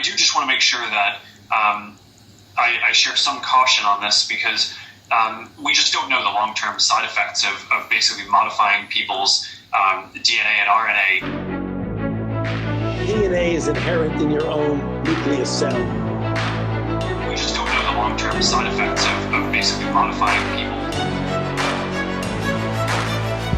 do just want to make sure that I share some caution on this because we just don't know the long-term side effects of basically modifying people's DNA and RNA. DNA is inherent in your own nucleus cell. We just don't know the long-term side effects of basically modifying people.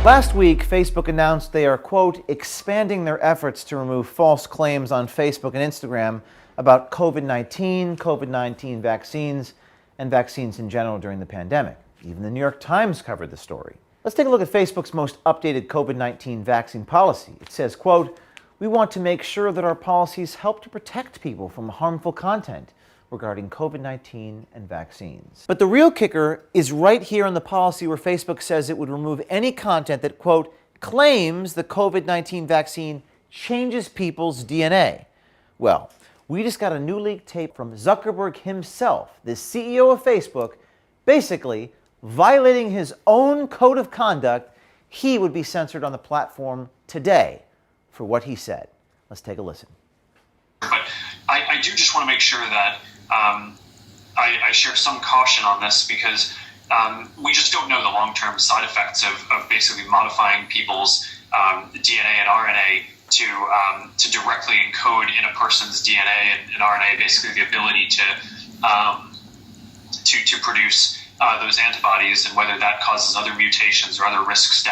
Last week, Facebook announced they are, quote, expanding their efforts to remove false claims on Facebook and Instagram about COVID-19 vaccines, and vaccines in general during the pandemic. Even the New York Times covered the story. Let's take a look at Facebook's most updated COVID-19 vaccine policy. It says, quote, we want to make sure that our policies help to protect people from harmful content regarding COVID-19 and vaccines. But the real kicker is right here in the policy where Facebook says it would remove any content that, quote, claims the COVID-19 vaccine changes people's DNA. Well, we just got a new leaked tape from Zuckerberg himself, the CEO of Facebook, basically violating his own code of conduct. He would be censored on the platform today for what he said. Let's take a listen. But I do just want to make sure that I share some caution on this because we just don't know the long-term side effects of basically modifying people's DNA and RNA to directly encode in a person's DNA and RNA, basically the ability to produce those antibodies, and whether that causes other mutations or other risks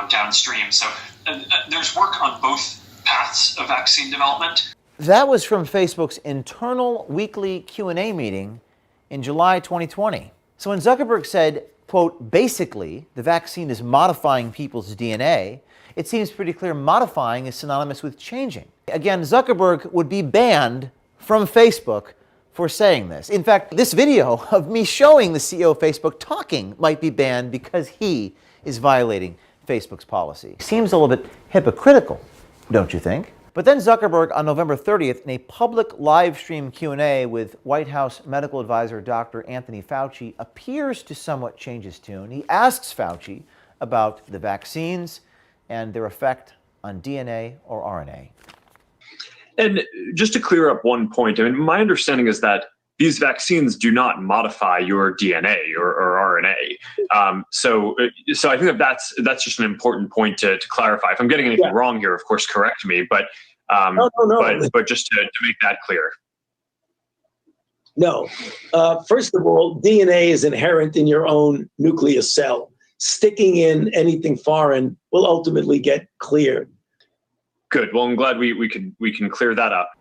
downstream. So there's work on both paths of vaccine development. That was from Facebook's internal weekly Q&A meeting in July 2020. So when Zuckerberg said, quote, basically, the vaccine is modifying people's DNA, it seems pretty clear modifying is synonymous with changing. Again, Zuckerberg would be banned from Facebook for saying this. In fact, this video of me showing the CEO of Facebook talking might be banned because he is violating Facebook's policy. Seems a little bit hypocritical, don't you think? But then Zuckerberg on November 30th, in a public live stream Q&A with White House medical advisor Dr. Anthony Fauci, appears to somewhat change his tune. He asks Fauci about the vaccines and their effect on DNA or RNA. And just to clear up one point, I mean, my understanding is that these vaccines do not modify your DNA or RNA. So I think that's just an important point to clarify. If I'm getting anything wrong here, of course, correct me. But No. but just to make that clear. No. First of all, DNA is inherent in your own nucleus cell. Sticking in anything foreign will ultimately get cleared. Good. Well, I'm glad we can clear that up.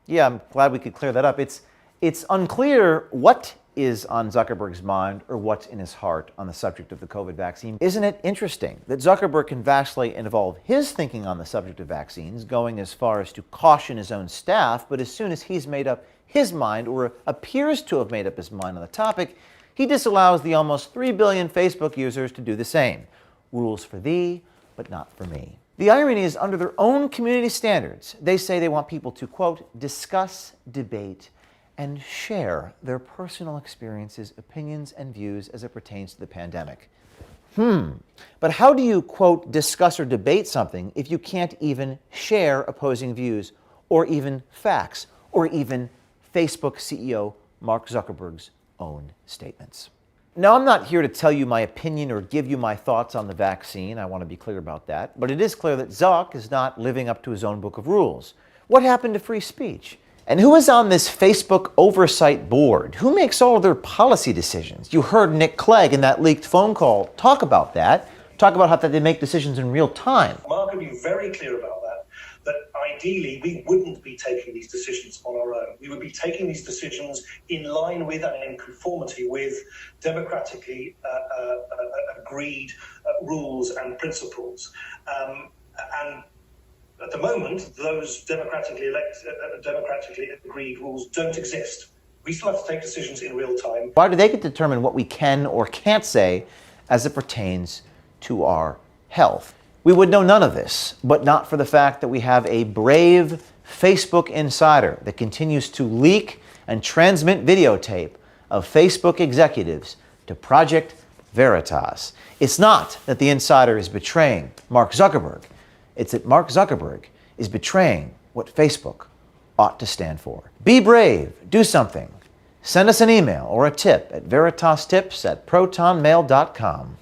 Yeah, I'm glad we could clear that up. It's unclear what is on Zuckerberg's mind or what's in his heart on the subject of the COVID vaccine. Isn't it interesting that Zuckerberg can vastly involve his thinking on the subject of vaccines, going as far as to caution his own staff, but as soon as he's made up his mind or appears to have made up his mind on the topic, he disallows the almost 3 billion Facebook users to do the same. Rules for thee, but not for me. The irony is, under their own community standards, they say they want people to, quote, discuss, debate, and share their personal experiences, opinions, and views as it pertains to the pandemic. But how do you, quote, discuss or debate something if you can't even share opposing views, or even facts, or even Facebook CEO Mark Zuckerberg's own statements? Now, I'm not here to tell you my opinion or give you my thoughts on the vaccine. I want to be clear about that. But it is clear that Zuck is not living up to his own book of rules. What happened to free speech? And who is on this Facebook oversight board? Who makes all of their policy decisions? You heard Nick Clegg in that leaked phone call talk about that. Talk about how they make decisions in real time. Mark can be very clear about that ideally we wouldn't be taking these decisions on our own. We would be taking these decisions in line with and in conformity with democratically agreed rules and principles. And at the moment, those democratically agreed rules don't exist. We still have to take decisions in real time. Why do they get to determine what we can or can't say as it pertains to our health? We would know none of this, but not for the fact that we have a brave Facebook insider that continues to leak and transmit videotape of Facebook executives to Project Veritas. It's not that the insider is betraying Mark Zuckerberg. It's that Mark Zuckerberg is betraying what Facebook ought to stand for. Be brave. Do something. Send us an email or a tip at veritastips@protonmail.com.